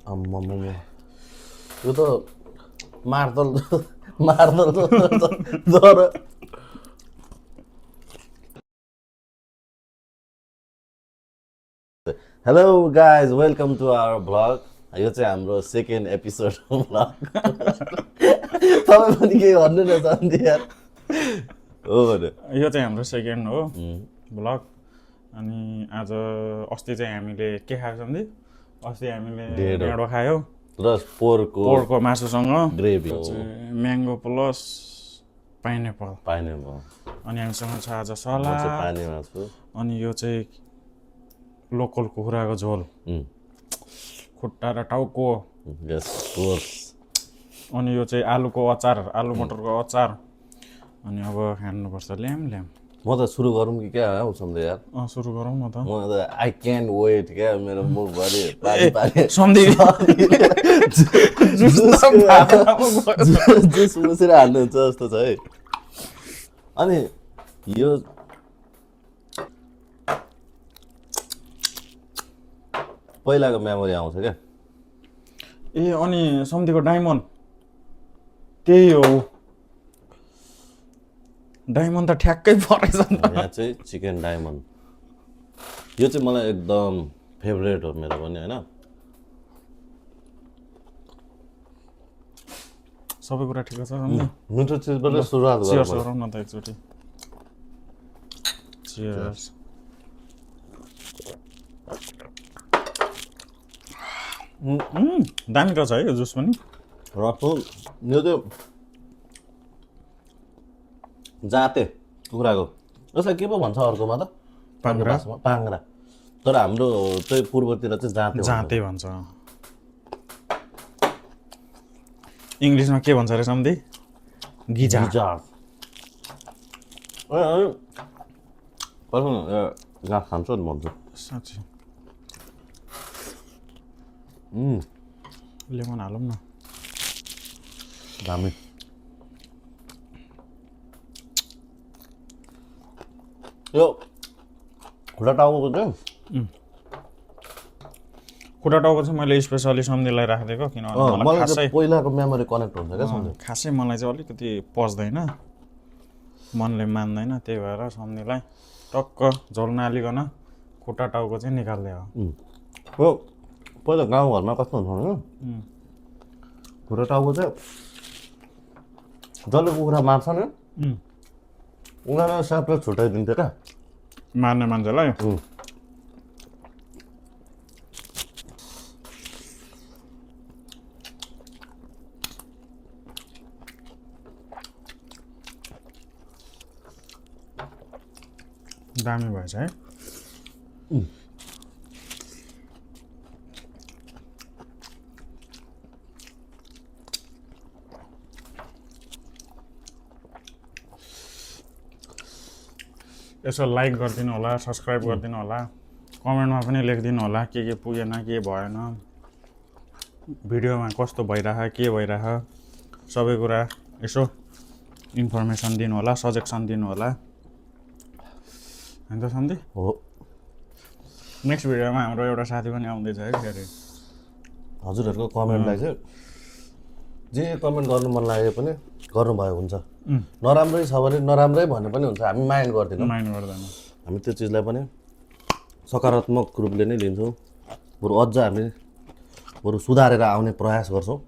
आम्मामा यो त मार्दल मार्दल तर hello guys welcome to our vlog यो चाहिँ हाम्रो सेकेन्ड एपिसोड भ्लग तपाईँ पनि केही भन्नु न सन्धि यार हो भने यो चाहिँ हाम्रो सेकेन्ड हो भ्लग अनि आज अस्ति चाहिँ हामीले के खाएको सन्धि अस्ति हामीले ढेँडो खायो र पोर्कको मासुसँग gravy mango plus pineapple pineapple अनि हामीसँग छ आज सलाद पानी मासु अनि यो चाहिँ लोकल कुखुराको झोल खुट्टा र टाउको अनि यो चाहिँ आलुको अचार आलु मटरको अचार अनि अब खानुपर्छ ल्याम म त सुरु गरौँ कि क्या हौ सन्धि यार सुरु गरौँ न त म त आई क्यान्ट वेट क्या मेरो मुखभरि पानी सन्धि जुस मुसेर हाल्नुहुन्छ जस्तो छ है अनि यो पहिलाको मेमोरी आउँछ क्या ए अनि सन्धिको डायमन्ड त्यही हो डायमन्ड त ठ्याक्कै परेछ नि त यहाँ चाहिँ चिकन डायमन्ड यो चाहिँ मलाई एकदम फेभरेट हो मेरो पनि होइन सबै कुरा ठिक छ सन्धि मिठो चिजबाट सुरुवात चियर्स गरौँ न त एकचोटि चियर्स दामी रहेछ है यो जुस पनि रक्सो यो चाहिँ जाते कुखुराको यसलाई के पो भन्छ अर्कोमा त पाङ्ग्रा पाङ्ग्रा तर हाम्रो चाहिँ पूर्वतिर चाहिँ जाते भन्छ इङ्ग्लिसमा के भन्छ अरे सन्धि गिजा गाँस खान्छ नि भन्छ साँच्चै लेमन हालौँ न दामी यो खुट्टा टाउको चाहिँ खुट्टा टाउको चाहिँ मैले स्पेसली सन्धिलाई राखिदिएको किनभने मलाई खासै पहिलाको मेमोरी कनेक्ट हुन्छ क्या सन्धि खासै मलाई चाहिँ अलिकति पच्दैन मनले मान्दैन त्यही भएर सन्धिलाई टक्क झोल नहालिकन खुट्टा टाउको चाहिँ निकालिदियो हो पहिला गाउँघरमा कस्तो हुन्छ भने खुट्टा टाउको चाहिँ जसले कुखुरा मार्छ नि उनीहरूलाई सेपरेट छुट्याइदिन्थ्यो क्या मार्ने मान्छेलाई दामी भएछ है यसो लाइक गरिदिनु होला सब्सक्राइब गरिदिनु होला कमेन्टमा पनि लेखिदिनु होला के पुगेन के भएन भिडियोमा कस्तो भइरह के भइरह सबै कुरा यसो इन्फर्मेसन दिनु होला सजेसन दिनु होला होइन त सन्धि हो नेक्स्ट भिडियोमा हाम्रो एउटा साथी पनि आउँदैछ है फेरि हजुरहरूको कमेन्टलाई चाहिँ जे कमेन्ट गर्नु मन लाग्यो पनि गर्नुभयो हुन्छ नराम्रै छ भने नराम्रै भने पनि हुन्छ हामी माइन्ड गर्दैनौँ हामी त्यो चिजलाई पनि सकारात्मक रूपले नै लिन्छौँ बरु अझ हामी बरु सुधारेर आउने प्रयास गर्छौँ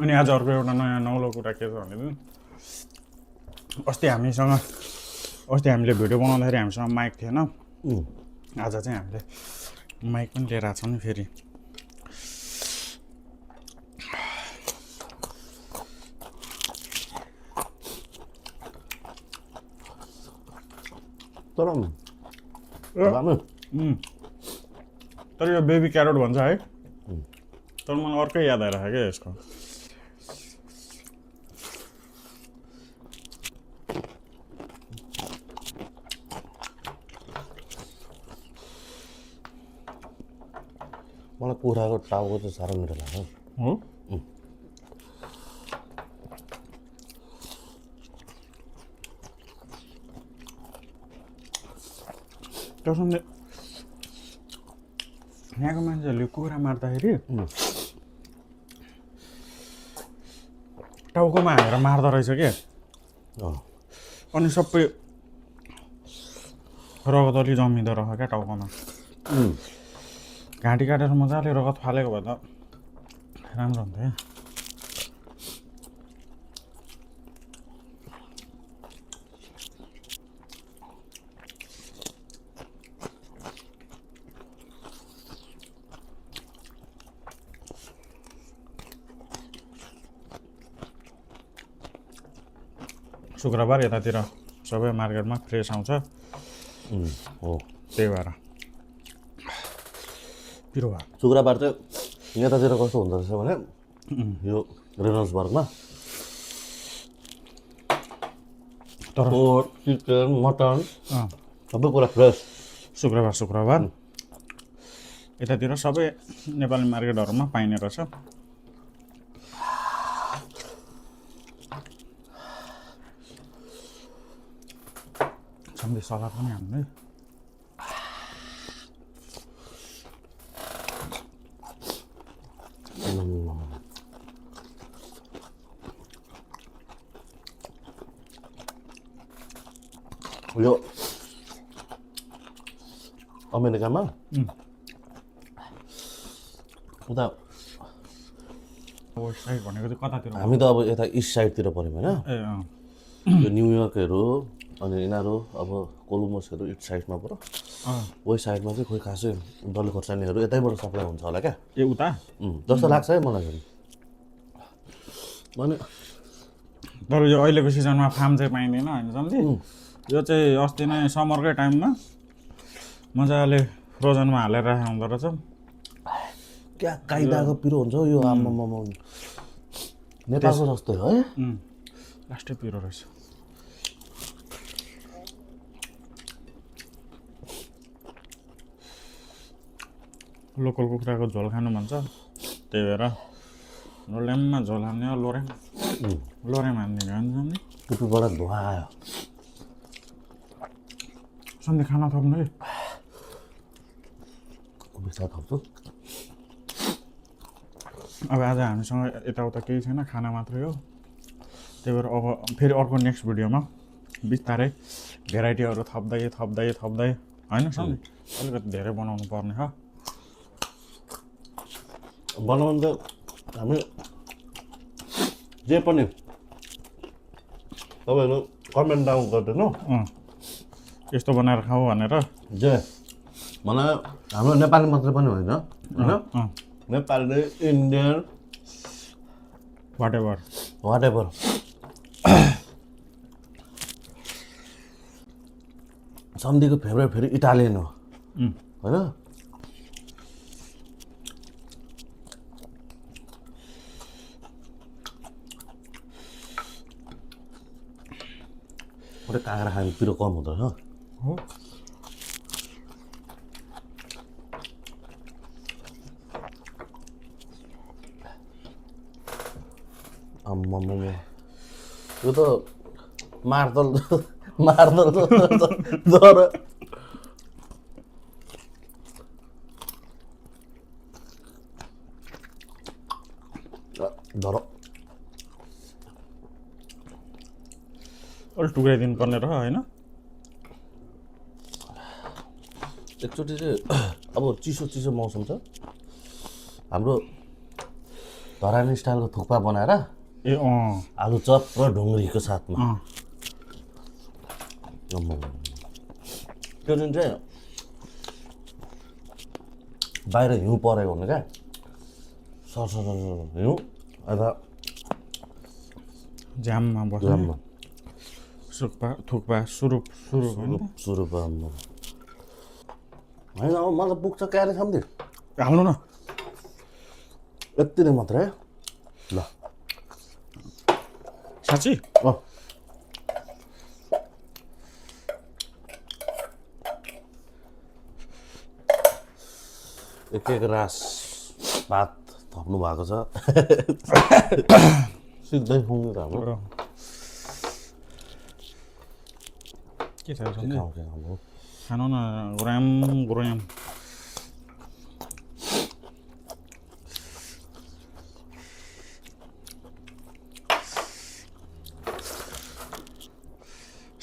अनि आज अर्को एउटा नयाँ नौलो कुरा के छ भने अस्ति हामीले भिडियो बनाउँदाखेरि हामीसँग माइक थिएन आज चाहिँ हामीले माइक पनि लिएर आएको छ नि फेरि तर यो बेबी क्यारोट भन्छ है तर मलाई अर्कै याद आइरहेको क्या यसको मलाई कुखुराको टाउको चाहिँ साह्रो मिठो लाग्छ हो कसमले यहाँको मान्छेहरूले कुखुरा मार्दाखेरि टाउकोमा हालेर मार्दो रहेछ क्या। अनि सबै रगत अलि जमिँदो रहेछ क्या टाउकोमा। घाँटी काटेर मजाले रगत फालेको भए त राम्रो हुन्थ्यो। शुक्रबार यतातिर सबै मार्केटमा फ्रेस आउँछ। हो त्यही भएर पिरो भयो। शुक्रबार चाहिँ यतातिर कस्तो हुँदो रहेछ भने यो रेनल्ड्सबर्गमा तर चिकन मटन सबै कुरा फ्रेस। शुक्रबार यतातिर सबै नेपाली मार्केटहरूमा पाइने रहेछ। सन्देश सलाद पनि हाल्नु है। यो अमेरिकामा उता वेस्ट साइड भनेको चाहिँ कतातिर? हामी त अब यता इस्ट साइडतिर पऱ्यौँ होइन। यो न्युयोर्कहरू अनि यिनीहरू अब कोलम्बसहरू इस्ट साइडमा पऱ्यो। वेस्ट साइडमा चाहिँ खोइ खासै डल्ले खोर्सानीहरू यतैबाट सप्लाई हुन्छ होला क्या। ए उता जस्तो लाग्छ है मलाई पनि। अनि तर यो अहिलेको सिजनमा फार्म चाहिँ पाइँदैन होइन सम्झि। यो चाहिँ अस्ति नै समरकै टाइममा मजाले फ्रोजनमा हालेर राखेको हुँदो रहेछ। क्या काइदाको पिरो हुन्छ यो आम्मामा नेपालको जस्तै है। लास्टै पिरो रहेछ। लोकल कुखुराको झोल खानु भन्छ त्यही भएर लोल्याममा झोल हान्ने हो। लोरेम हानिदिने हो नि सम्झि। टुपीबाट धुवा आयो। सम्झि खाना थप्नु है। बिस्तार थप्छु। अब आज हामीसँग यताउता केही छैन, खाना मात्रै हो। त्यही भएर अब फेरि अर्को नेक्स्ट भिडियोमा बिस्तारै भेराइटीहरू थप्दै होइन सम्झि अलिकति धेरै बनाउनु पर्ने हो। बनाउनु त हामी जे पनि तपाईँहरू कमेन्ट डाउन गरिदिनु यस्तो बनाएर खाऊ भनेर। जे मलाई हाम्रो नेपाली मात्रै पनि होइन होइन नेपाली इन्डियन वाट एभर सम्धीको फेभरेट फेरि इटालियन हो होइन। काँक्रा खानु पिरो कम हुँदो रहेछ हो। आम्मामा यो त मार्दल जरो धरो अलिक टुक्राइदिनु पर्ने रह होइन। एकचोटि चाहिँ अब चिसो मौसम छ हाम्रो धरानी स्टाइलको थुक्पा बनाएर ए आलु चप र ढुङ्ग्रीको साथमा त्यो दिन चाहिँ बाहिर हिउँ परेको हुनु क्या सर हिउँ अन्त जाममा बस्नु थुक्पा सुरुप होइन अब मलाई पुग्छ क्यारे सम्झि हाल्नु न यति नै मात्रै है ल साँच्ची एक रास भात थप्नु भएको छ सिधै खुङ्नु त हाम्रो के छ खानु न गुराम गुराम।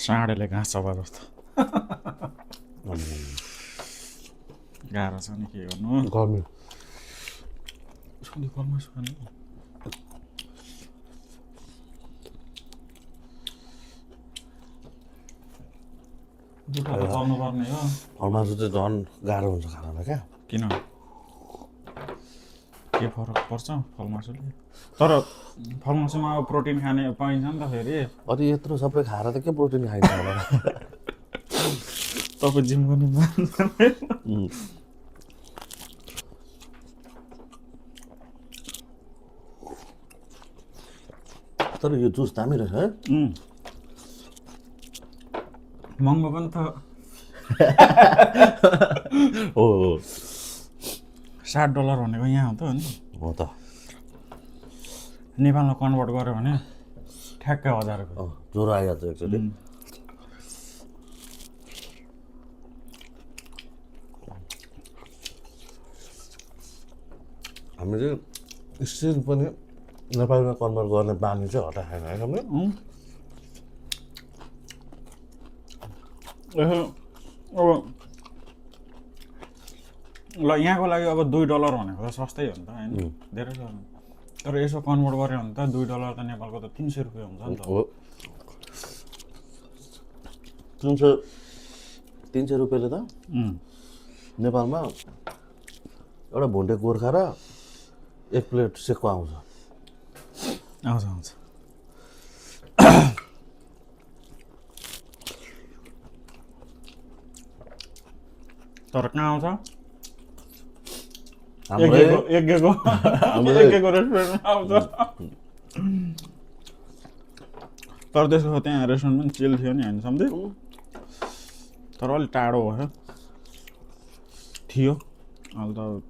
साँडेले घाँस चबा जस्तो गाह्रो छ नि के गर्नु। गर्मी गर्नुपर्ने हो। फलमासु चाहिँ झन् गाह्रो हुन्छ खानालाई क्या। किन के फरक पर्छ फलमासुले? तर फलमासुमा अब प्रोटिन खाने पाइन्छ नि त फेरि। अनि यत्रो सबै खाएर त के प्रोटिन खाइन्छ होला। तपाईँ जिम गर्ने मान्छे तर यो जुस दामी रहेछ है। महँगो पनि त हो $60 भनेको यहाँ हो त नि। हो त नेपालमा कन्भर्ट गर्यो भने ठ्याक्कै 1000 रुपियाँ। ज्वरो आइहाल्छ एकचोटि। हामीले स्टिल पनि नेपालमा कन्भर्ट गर्ने बानी चाहिँ हटाएन है हामीले। अब ल यहाँको लागि अब $2 भनेको त सस्तै हो नि त होइन, धेरै छ। तर यसो कन्भर्ट गऱ्यो भने त $2 त नेपालको त 300 रुपियाँ हुन्छ नि त। हो 300 रुपियाँले त नेपालमा एउटा भुन्टे गोर्खा र 1 प्लेट सेको आउँछ। आउँछ तर कहाँ आउँछ? एकको रेस्टुरेन्टमा आउँछ। तर त्यसको त्यहाँ रेस्टुरेन्ट पनि चिल थियो नि होइन सम्झे, तर अलिक टाढो भयो थियो। अहिले त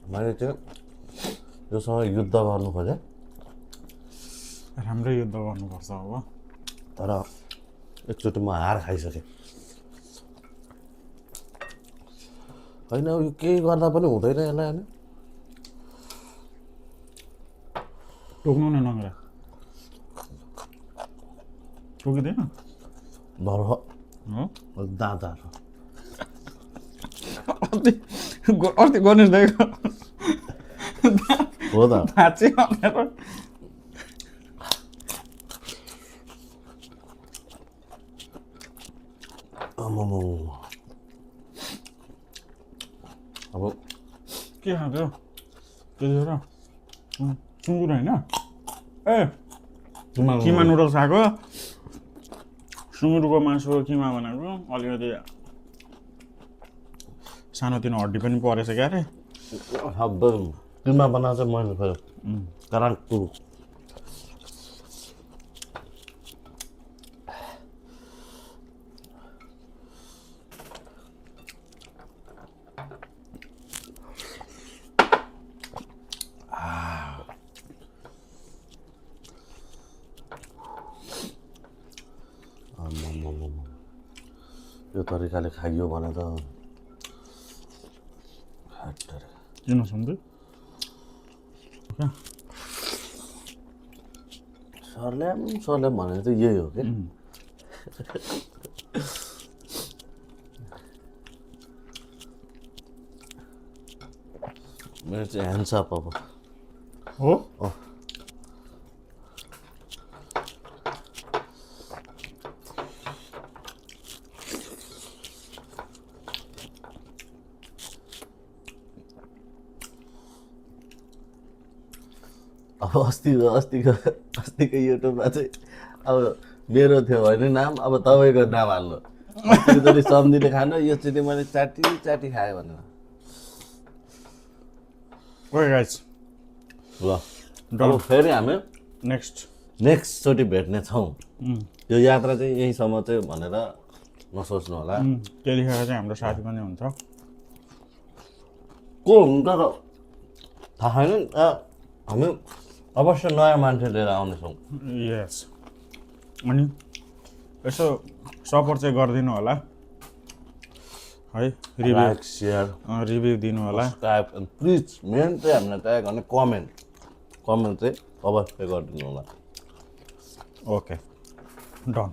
मैले चाहिँ योसँग युद्ध गर्नु खोजेँ। राम्रै युद्ध गर्नुपर्छ अब। तर एकचोटि म हार खाइसकेँ। होइन यो केही गर्दा पनि हुँदैन यसलाई होइन। टोक्नु न नङ्ग्रा टोकिँदैन भर हो दाँतहरू अस्ति गणेश दाइको हो त भाँची भनेर अब के खाँथ्यो त्यतिखेर? सुँगुर होइन ए किमा नुडल्स खाएको, सुँगुरको मासु किमा बनाएको, अलिकति सानोतिनो हड्डी पनि परेछ क्या अरे। किमा बनाएको चाहिँ मैले खोज्यो कारण यो तरिकाले खाइयो भने त किन सुन्दै सर्ल्याम भनेको चाहिँ यही हो कि मेरो चाहिँ ह्यान्डसअप अब हो। अब अस्तिको युट्युबमा चाहिँ अब मेरो थियो भने नाम अब तपाईँको नाम हाल्नु। अस्तिकोचोटि सम्झिने खानु, योचोटि मैले चाटी खाएँ भनेर। ओके गाइस ल अब फेरि हामी नेक्स्ट नेक्स्टचोटि भेट्ने छौँ यो यात्रा चाहिँ यहीँसम्म चाहिँ भनेर नसोच्नु होला। त्यतिखेर चाहिँ हाम्रो साथी पनि हुन्छ। को हुन्छ त थाहा छैन, हामी अवश्य नयाँ मान्छे लिएर आउनेछौँ। यस, अनि यसो सपोर्ट चाहिँ गरिदिनु होला है, लाइक सेयर रिभ्यू दिनु होला। सब्सक्राइब एन्ड प्लिज मेन चाहिँ हामीलाई चाहिएको भने कमेन्ट चाहिँ अवश्य गरिदिनु होला। Okay, done.